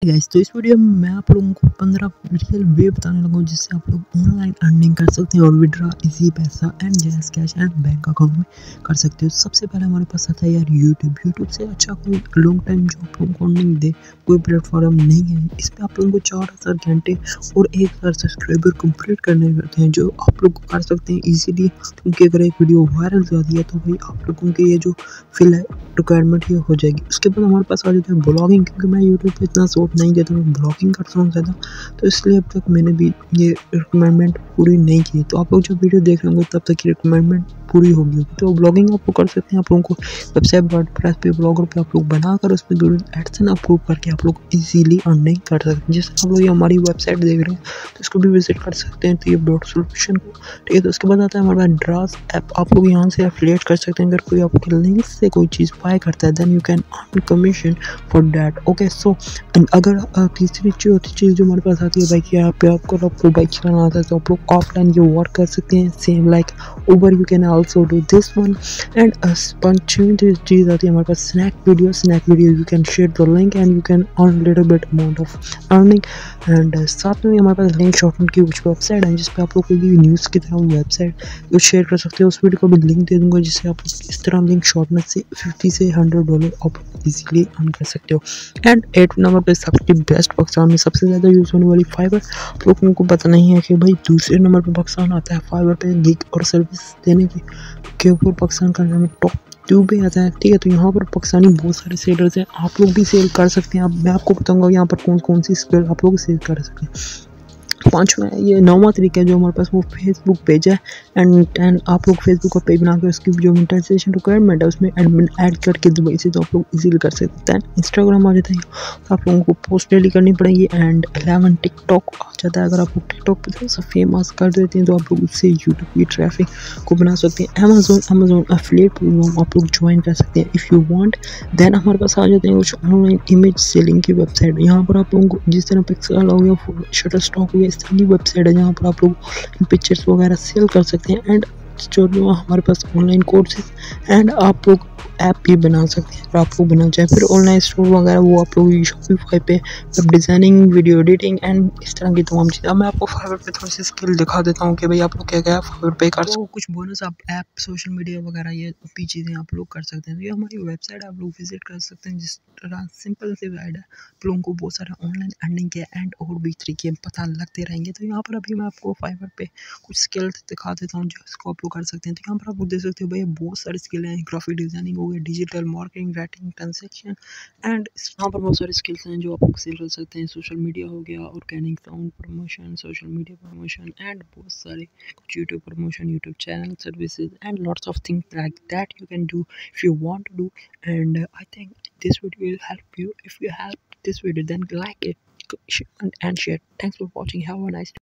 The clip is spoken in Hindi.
गाइस, तो इस वीडियो में मैं आप लोगों को 15 रियल वे बताने लगा हूँ जिससे आप लोग ऑनलाइन अर्निंग कर सकते हैं और विड्रॉ इजी पैसा and jazz cash and bank account में कर सकते हो। सबसे पहले हमारे पास आता है यार यूट्यूब से अच्छा कोई लॉन्ग टाइम जो आप लोगों को अर्निंग दे कोई प्लेटफॉर्म नहीं है। इस पर आप लोगों को 4000 घंटे और 1000 सब्सक्राइबर कंप्लीट करने होते हैं जो आप लोग कर सकते हैं ईजिली, क्योंकि अगर एक वीडियो वायरल जाती है तो भाई आप लोगों की ये जो फिल रिक्वायरमेंट ये हो जाएगी। उसके बाद हमारे पास आ जाता है ब्लॉगिंग, क्योंकि मैं यूट्यूब पे इतना शॉर्ट नहीं देता, मैं ब्लॉगिंग करता हूँ ज़्यादा, तो इसलिए अब तक मैंने भी ये रिक्वायरमेंट पूरी नहीं की। तो आप लोग जब वीडियो देख रहे होंगे तब तक की रिक्वायरमेंट पूरी होगी। तो ब्लॉगिंग आप लोग कर सकते हैं। आप लोगों को वेबसाइट वर्डप्रेस पे ब्लॉगर पे आप लोग बनाकर उस पर एडसेंस अप्रूव करके आप लोग इजीली अर्निंग कर सकते हैं। जैसे आप लोग ये हमारी वेबसाइट देख रहे हैं तो इसको भी विजिट कर सकते हैं, तो ये डॉट सोल्यूशन को, ठीक है। तो उसके बाद आता है हमारे पास ड्रास ऐप। आप लोग यहाँ से एफिलिएट कर सकते हैं। अगर कोई आपके लिंक से कोई चीज़ बाय करता है then you can earn commission for that, okay. So अगर तीसरी चीज़ जो हमारे पास आती है बाइक, यहाँ पे आपको बाइक चलाना आता है तो आप लोग ऑफलाइन ये वर्क कर सकते हैं same like Uber, you can also do this one. And पांचवी चीज़ आती है हमारे पास snack video you can share the link and you can earn little bit amount of earning. And साथ में हमारे पास लिंक शॉर्टन की कुछ वेबसाइट है जिसपे आप लोग कोई भी न्यूज़ की तरह वेबसाइट वो शेयर कर सकते हो। उस वीडियो को भी लिंक दे दूंगा जिससे आप इस तरह लिंक शॉर्टन से 50 से $100 आप इजीली अर्न कर सकते हो। एंड 8 नंबर पे सबसे बेस्ट पाकिस्तान में सबसे ज़्यादा यूज़ होने वाली फाइबर। आप लोगों को पता नहीं है कि भाई दूसरे नंबर पे पाकिस्तान आता है फाइबर पे गिग और सर्विस देने के ऊपर पाकिस्तान का नाम टॉप 2 पे आता है, ठीक है। तो यहाँ पर पाकिस्तानी बहुत सारे सेलर्स हैं, आप लोग भी सेल कर सकते हैं। अब मैं आपको बताऊंगा यहाँ पर कौन कौन सी स्किल आप लोग सेल कर सकते हैं। पांचवा ये नौवां तरीका है जो हमारे पास वो फेसबुक पेज है। एंड आप लोग फेसबुक का पेज बना के उसकी जो मोनेटाइजेशन रिक्वायरमेंट है उसमें एडमिन ऐड करके दुबई से तो आप लोग इजीली कर सकते हैं। इंस्टाग्राम आ जाता है तो आप लोगों को पोस्ट डेली करनी पड़ेगी। एंड 11 टिकटॉक आ जाता है। अगर आप लोग टिकटॉक पे थोड़ा सा फेमस कर देते हैं तो आप लोग उससे यूट्यूब की ट्रैफिक को बना सकते हैं। अमेजोन एफिलिएट प्रोग्राम आप लोग ज्वाइन कर सकते हैं इफ़ यू वांट। देन हमारे पास आ जाते हैं कुछ ऑनलाइन इमेज सेलिंग की वेबसाइट। यहाँ पर आप लोगों को जिस तरह पिक्सल हो गया, शटर स्टॉक हो गया, इस तरह की वेबसाइट है जहाँ पर आप लोग पिक्चर्स वगैरह सेल कर सकते हैं। एंड जो हमारे पास ऑनलाइन कोर्सेज एंड आप लोग ऐप भी बना सकते हैं अगर आप लोग बनाना चाहें। फिर ऑनलाइन स्टोर वगैरह वो आप लोग शॉपिफाई पे web designing, video editing and इस तरह की तमाम चीज़ें। अब मैं आपको फाइवर पे थोड़ी सी स्किल दिखा देता हूँ कि भाई आप लोग क्या क्या फाइवर पे कर सकते हो। कुछ बोनस आप ऐप, सोशल मीडिया वगैरह ये भी चीज़ें आप लोग कर सकते हैं। तो ये हमारी वेबसाइट आप लोग विजिट कर सकते हैं। जिस तरह सिंपल सी गाइड है, आप लोगों को बहुत सारे ऑनलाइन अर्निंग के एंड और भी तरीके पता लगते रहेंगे। तो यहाँ पर अभी मैं आपको फाइवर पे कुछ स्किल्स दिखा देता हूँ जो इसको आप लोग कर सकते हैं। तो यहाँ पर आप लोग देख सकते हो भाई बहुत सारी स्किल हैं। ग्राफिक डिजाइनिंग हो गया, digital marketing, writing, transaction and यहाँ पर बहुत सारे स्किल्स हैं जो आप लोग सेल कर सकते हैं। सोशल मीडिया हो गया, organic sound promotion, social media promotion and बहुत सारे कुछ YouTube promotion, YouTube channel services and lots of things like that you can do if you want to do. And I think this video will help you. If you help this video then like it and share. Thanks for watching. Have a nice day.